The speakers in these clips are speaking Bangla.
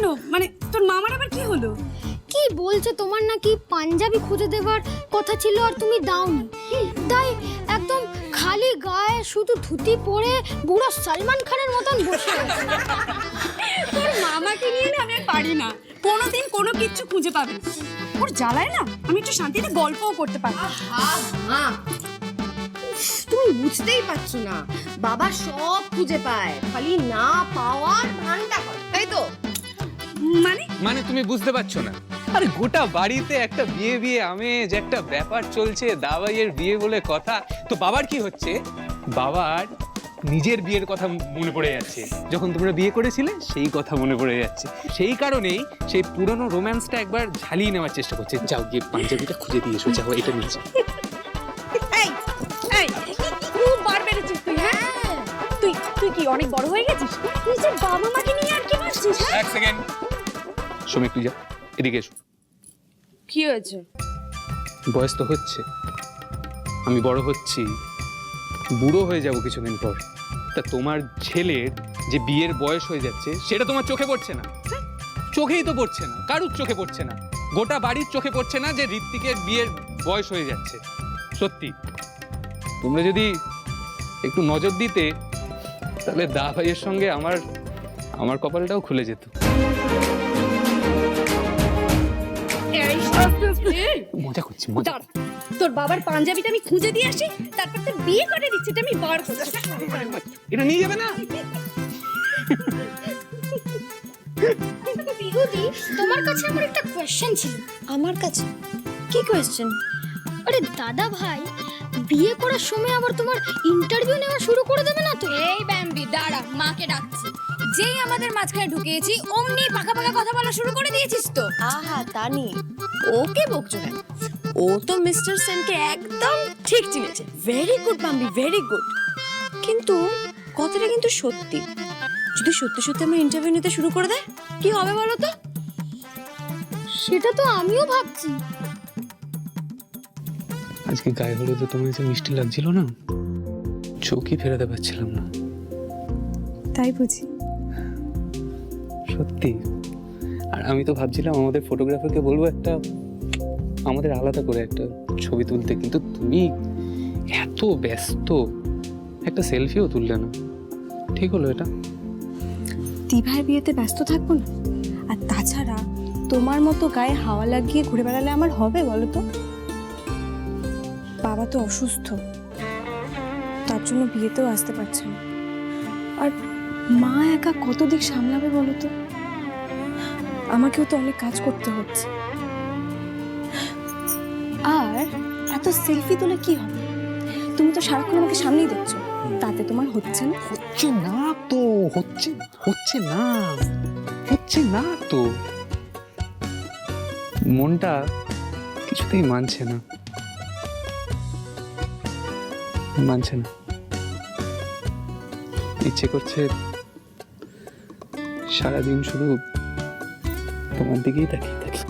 কেন? মানে তোর মামার আবার কি হলো? কি বলছে, তোমার নাকি পাঞ্জাবি খুঁজে দেওয়ার কথা ছিল আর তুমি দাওনি, তাই একদম খালি গায়ে শুধু ধুতি পরে বুড়ো সালমান খানের মতন বসে আছে। তোর মামাকে নিয়ে না আমি আর পারি না, কোনোদিন কোনো কিচ্ছু খুঁজে পাবে না। ওর জ্বালায় না আমি একটু শান্তিতে গল্পও করতে পারবো। মা, তুমি বুঝতেই পারছো না, বাবা সব খুঁজে পায়, খালি না পাওয়ার ভানটা করে, তাই তো? মানে তুমি বুঝতে পারছো না? আরে গোটা বাড়িতে একটা বিয়ে বিয়ে আমেজ, একটা ব্যাপার চলছে, দাওয়াইয়ের বিয়ে বলে কথা। তো বাবার কি হচ্ছে? বাবার নিজের বিয়ের কথা মনে পড়ে যাচ্ছে, যখন তোমরা বিয়ে করেছিলে সেই কথা মনে পড়ে যাচ্ছে। সেই কারণেই সেই পুরনো রোম্যান্সটা একবার ঝালিয়ে নেওয়ার চেষ্টা করছে। যাও গিয়ে পাঞ্জাবিটা খুঁজে দিয়ে এসো, যাও এটা নিয়ে যাও। খুব বার বেড়েছিস তুই। হ্যাঁ তুই কি অনেক বড় হয়ে গেছিস? তুই যে বাবা মাকে নিয়ে আর কি ভাবছিস? এক সেকেন্ড সময়, তুই যা, এদিকে এসো। কি হয়েছে? বয়স তো হচ্ছে, আমি বড় হচ্ছি, বুড়ো হয়ে যাব কিছুদিন পর। তা তোমার ছেলের যে বিয়ের বয়স হয়ে যাচ্ছে সেটা তোমার চোখে পড়ছে না? চোখেই তো পড়ছে না, কারুর চোখে পড়ছে না, গোটা বাড়ির চোখে পড়ছে না যে ঋত্বিকের বিয়ের বয়স হয়ে যাচ্ছে। সত্যি তোমরা যদি একটু নজর দিতে তাহলে দা ভাইয়ের সঙ্গে আমার কপালটাও খুলে যেত। মজা করছি, মজা। তোর বাবার পাঞ্জাবিটা আমি খুঁজে দিয়ে আসি, তারপর তোর বিয়ে করে দিচ্ছি, আমি বার করছি। এটা নিয়ে যাবে না? বিহুদি, তোমার কাছে আমার একটা কোয়েশ্চেন ছিল। আমার কাছে কি কোয়েশ্চেন? আরে দাদা ভাই বিয়ে করার সময় আবার তোমার ইন্টারভিউ নেওয়া শুরু করে দেবে না তো? এই ব্যাম্বি দাঁড়া, মাকে ডাকছি। যেই আমাদের মাঝখানে ঢুকিয়েছি অমনি পাকা পাকা কথা বলা শুরু করে দিয়েছিস তো। আহা তানি, ওকে বকছো কেন? ও তো মিস্টার সেনকে একদম ঠিক চিনেছে। Very good Bambi, very good. কিন্তু কথাটা কিন্তু সত্যি। যদি সত্যি সত্যি আমরা ইন্টারভিউ নিতে শুরু করে দেয়, কি হবে বলো তো? সেটা তো আমিও ভাবছি। আজকে গায়ে হলুদে তোমার যে মিষ্টি লাগছিল না, চোখই ফেরাতে পারছিলাম না। তাই বুঝি? সত্যি। আর আমি তো ভাবছিলাম আমাদের ফটোগ্রাফারকে বলবো আমাদের আলাদা করে একটা ছবি তুলতে, কিন্তু তুমি এত ব্যস্ত, একটা সেলফিও তুললে না। ঠিক হলো এটা? দিভাইয়ের বিয়েতে ব্যস্ত থাকবো না? আর তাছাড়া তোমার মতো গায়ে হাওয়া লাগিয়ে ঘুরে বেড়ালে আমার হবে বলো তো? বাবা তো অসুস্থ, তার জন্য বিয়েতেও আসতে পারছে না। আর মা একা কত দিক সামলাবে বলো তো? আমাকেও তো অনেক কাজ করতে হচ্ছে। আর এত সেলফি তুলে কি হবে? তুমি তো সারাক্ষণ আমাকে সামনেই দেখছো, তাতে তোমার হচ্ছে না? হচ্ছে না তো, হচ্ছে না তো। মনটা কিছুতেই মানছে না। ইচ্ছে করছে সারাদিন শুধু তোমার দিকেই তাকিয়ে থাকি।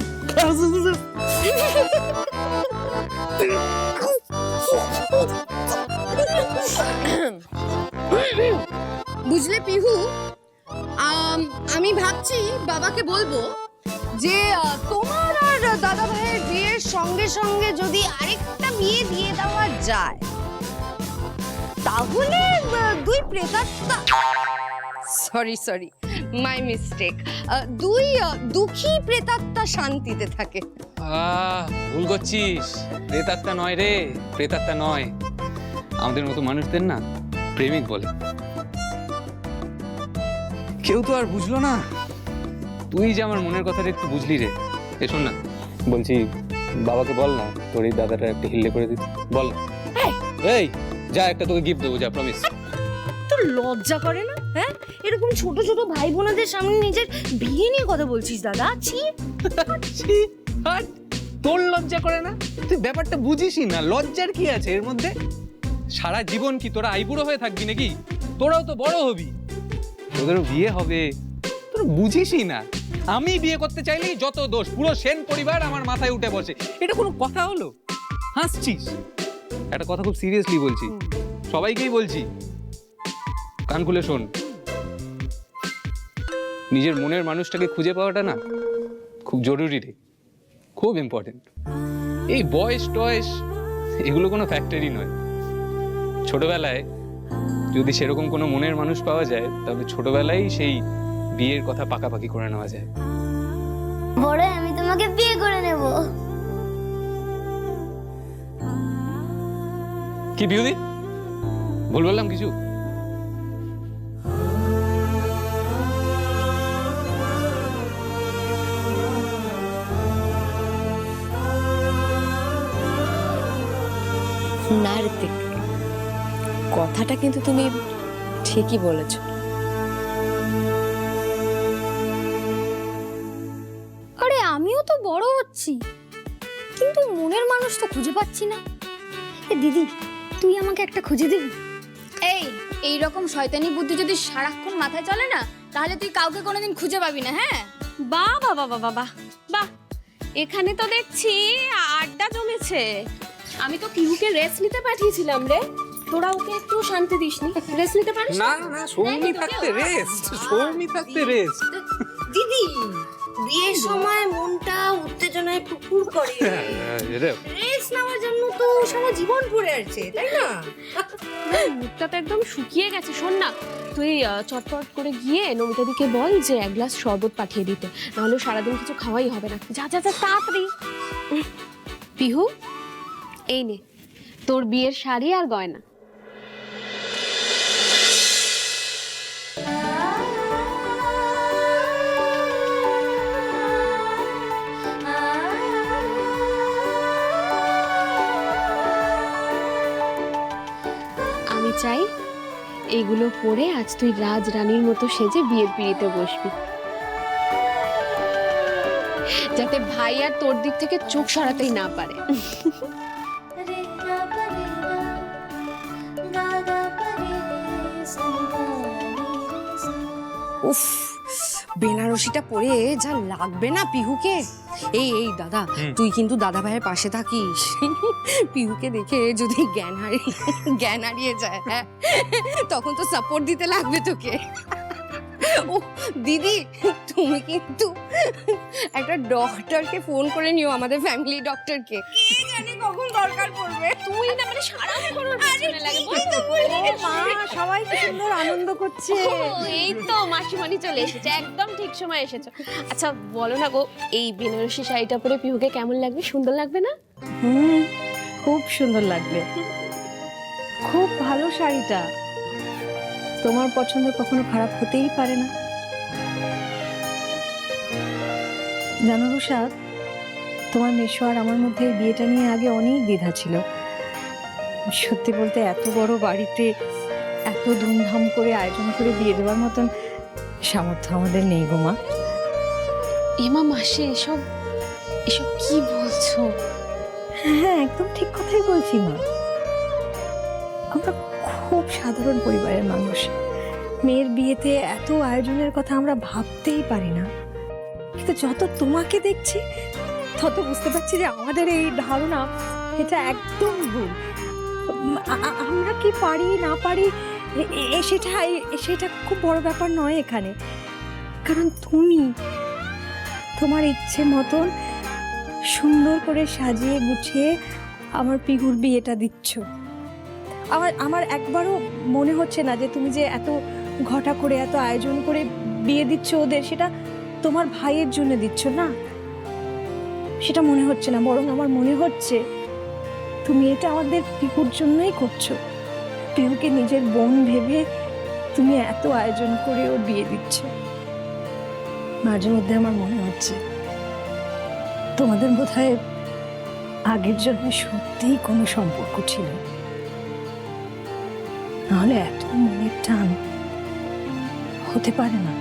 বুঝলে পিহু, আমি ভাবছি বাবাকে বলবো যে তোমার আর দাদা ভাইয়ের বিয়ের সঙ্গে সঙ্গে যদি আরেকটা বিয়ে দিয়ে দেওয়া যায়, তাহলে দুই প্রেতাত্মা, সরি মাই মিস্টেক, দুই দুঃখী প্রেতাত্মা শান্তিতে থাকে। ভুল করছিস, প্রেতাত্মা নয় রে, প্রেতাত্মা নয়। আমাদের মতো মানুষদের না প্রেমিক বলে। কেউ তো আর বুঝলো না, তুই যে আমার মনের কথাটা একটু বুঝলি রে। এ শোন না, বলছি বাবাকে বল না তোর এই দাদাটা একটা হিল্লে করে দিতে, বল না। এই যা, একটা তোকে গিফট দেবো, যা, প্রমিস। তোর লজ্জা করে না? হ্যাঁ, এরকম ছোট ছোট ভাই বোনদের সামনে নিজের বিয়ে নিয়ে কথা বলছিস দাদা? ছি। তোর লজ্জা করে না? তুই ব্যাপারটা বুঝিসই না, লজ্জার কি আছে এর মধ্যে? সারা জীবন কি তোরা আইবুড়ো হয়ে থাকবি নাকি? তোরাও তো বড় হবি, তোদেরও বিয়ে হবে, তোরা বুঝিসই না। আমি বিয়ে করতে চাইলেই যত দোষ, পুরো সেন পরিবার আমার মাথায় উঠে বসে। এটা কোনো কথা হলো? হাসছিস? একটা কথা খুব সিরিয়াসলি বলছি, সবাইকেই বলছি, কান খুলে শোন। নিজের মনের মানুষটাকে খুঁজে পাওয়াটা না খুব জরুরি রে, খুব ইম্পর্টেন্ট। এই বয়স টয়স এগুলো কোনো ফ্যাক্টরি নয়। ছোটবেলায় যদি সেরকম কোনো মনের মানুষ পাওয়া যায় তাহলে ছোটবেলায় সেই বিয়ের কথা পাকাপাকি করে নেওয়া যায়। বড় আমি তোমাকে বিয়ে করে নেব। কি বিউদি, ভুল বললাম কিছু? না ঋতিক, কথাটা কিন্তু তুমি ঠিকই বলেছ। আরে আমিও তো বড় হচ্ছি, কিন্তু মনের মানুষ তো খুঁজে পাচ্ছি না। এ দিদি, তুই আমাকে একটা খুঁজে দিবি? এই রকম শয়তানি বুদ্ধি যদি সারাক্ষণ মাথায় চলে না, তাহলে তুই কাউকে কোনোদিন খুঁজে পাবি না। হ্যাঁ, বাহ বাহ বাহ বাহ বাহ বাহ, এখানে তো দেখছি আড্ডা জমেছে। আমি তো পিহুকে রেস্ট নিতে পাঠিয়েছিলাম রে, তোরা ওকে একটু শান্তি দিসনি? রেস্ট নিতে পারিস না না, সৌমি থাকতে রেস্ট, সৌমি থাকতে রেস্ট। দিদি, বিয়ের সময় মনটা উত্তেজনায় পুকুর করে, রেস্ট নেওয়ার জন্য তো সারা জীবন পড়ে আছে, তাই না? মুখটা তো একদম শুকিয়ে গেছে। শোন না, তুই চটপট করে গিয়ে নমিতাদিকে বল যে এক গ্লাস শরবত পাঠিয়ে দিতে, নাহলে সারাদিন কিছু খাওয়াই হবে না। যা যা যা তাড়াতাড়ি। পিহু, এই নে তোর বিয়ের শাড়ি আর গয়না। আমি চাই এইগুলো পরে আজ তুই রাজরানীর মতো সেজে বিয়ের পিড়িতে বসবি, যাতে ভাই আর তোর দিক থেকে চোখ সরাতেই না পারে। উফ, বেনারসিটা পরে যা লাগবে না পিহুকে। এই দাদা, তুই কিন্তু দাদা ভাইয়ের পাশে থাকিস। পিহুকে দেখে যদি জ্ঞান হারিয়ে যায়, হ্যাঁ, তখন তো সাপোর্ট দিতে লাগবে তোকে। ও দিদি, তুমি কিন্তু একটা ডক্টরকে ফোন করে নিও, আমাদের ফ্যামিলি ডক্টরকে। কে জানে কখন দরকার পড়বে। তুই না মানে সারাক্ষণ ওর পেছনে লাগে। সবাই কি সুন্দর আনন্দ করছে। এই তো মাসিমণি চলে এসেছে, একদম ঠিক সময় এসেছো। আচ্ছা বলো না গো, এই বেনারসি শাড়িটা পরে পিহুকে কেমন লাগবে? সুন্দর লাগবে না? খুব সুন্দর লাগবে, খুব ভালো শাড়িটা। তোমার পছন্দ কখনো খারাপ হতেই পারে না। জানো রুশাদ, তোমার মেশো আর আমার মধ্যে এই বিয়েটা নিয়ে আগে অনেক দ্বিধা ছিল। সত্যি বলতে এত বড় বাড়িতে এত ধুমধাম করে আয়োজন করে বিয়ে দেওয়ার মতন সামর্থ্য আমাদের নেই গো মা। এমা মাসি, এসব এসব কি বলছো? হ্যাঁ, একদম ঠিক কথাই বলছি মা। আমরা খুব সাধারণ পরিবারের মানুষ, মেয়ের বিয়েতে এত আয়োজনের কথা আমরা ভাবতেই পারি না। কিন্তু যত তোমাকে দেখছি তত বুঝতে পারছি যে আমাদের এই ধারণা এটা একদম ভুল। আমরা কি পারি না পারি সেটা খুব বড় ব্যাপার নয় এখানে। কারণ তুমি তোমার ইচ্ছে মতন সুন্দর করে সাজিয়ে গুছিয়ে আমার পিহুর বিয়েটা দিচ্ছ। আমার একবারও মনে হচ্ছে না যে তুমি যে এত ঘটা করে এত আয়োজন করে বিয়ে দিচ্ছ ওদের, সেটা তোমার ভাইয়ের জন্য দিচ্ছ না, সেটা মনে হচ্ছে না। বরং আমার মনে হচ্ছে তুমি এটা আমাদের পিহুর জন্যই করছো। পিহুকে নিজের বোন ভেবে তুমি এত আয়োজন করে ওর বিয়ে দিচ্ছ। মাঝে মধ্যে আমার মনে হচ্ছে তোমাদের বোধহয় আগের জন্য সত্যিই কোনো সম্পর্ক ছিল, নাহলে এত মনের টান হতে পারে না।